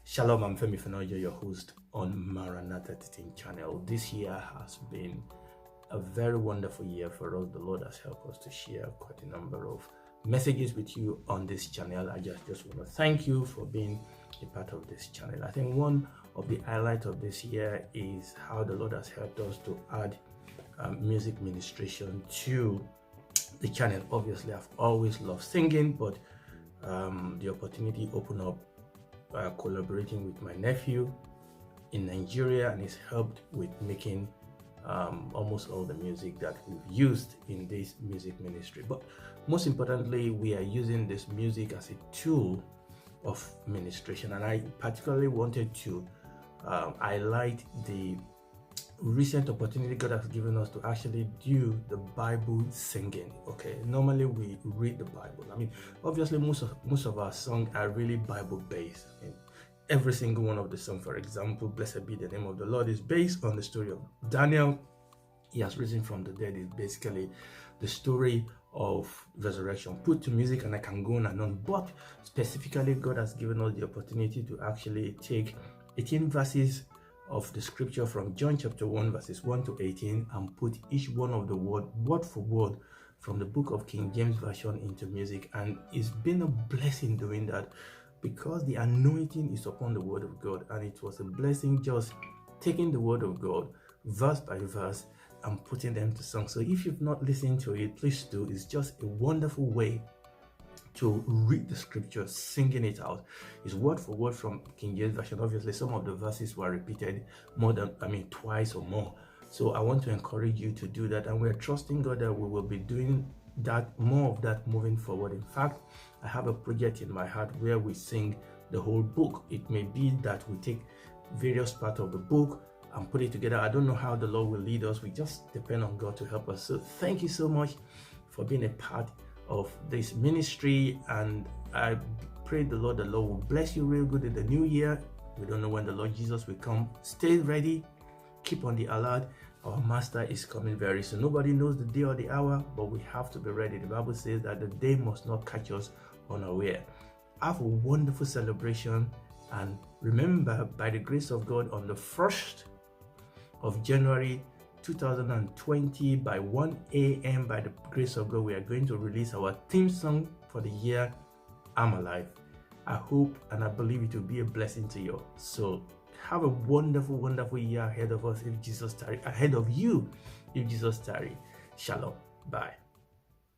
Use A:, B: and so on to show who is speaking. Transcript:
A: Shalom, I'm Femi Fenojo, your host on Maranatha Teaching Channel. This year has been a very wonderful year for us. The Lord has helped us to share quite a number of messages with you on this channel. I just want to thank you for being a part of this channel. I think one of the highlights of this year is how the Lord has helped us to add music ministration to the channel. Obviously, I've always loved singing, but the opportunity opened up collaborating with my nephew in Nigeria, and it's helped with making almost all the music that we've used in this music ministry. But most importantly, we are using this music as a tool of ministration, and I particularly wanted to highlight the recent opportunity God has given us to actually do the Bible singing. Okay, normally we read the Bible. I mean, obviously most of our songs are really Bible based. I mean, every single one of the songs, for example, "Blessed Be the Name of the Lord," is based on the story of Daniel. He has risen from the dead. It's basically the story of resurrection put to music, and I can go on and on. But specifically, God has given us the opportunity to actually take 18 verses of the scripture from John chapter 1 verses 1 to 18 and put each one of the word for word from the book of King James Version into music. And it's been a blessing doing that because the anointing is upon the word of God, and it was a blessing just taking the word of God verse by verse and putting them to song. So if you've not listened to it, please do. It's just a wonderful way to read the scripture, singing it out. It's word for word from King James Version. Obviously, some of the verses were repeated twice or more. So I want to encourage you to do that, and we're trusting God that we will be doing that, more of that moving forward. In fact, I have a project in my heart where we sing the whole book. It may be that we take various parts of the book and put it together. I don't know how the Lord will lead us. We just depend on God to help us. So thank you so much for being a part of this ministry, and I pray the Lord will bless you real good in the new year. We don't know when the Lord Jesus will come. Stay ready, keep on the alert. Our master is coming very soon. Nobody knows the day or the hour, but we have to be ready. The Bible says that the day must not catch us unaware. Have a wonderful celebration, and remember, by the grace of God, on the 1st of January 2020 by 1 a.m. by the grace of God, we are going to release our theme song for the year, "I'm Alive." I hope and I believe it will be a blessing to you. So have a wonderful, wonderful year ahead of us if Jesus tarry, ahead of you if Jesus tarry. Shalom. Bye.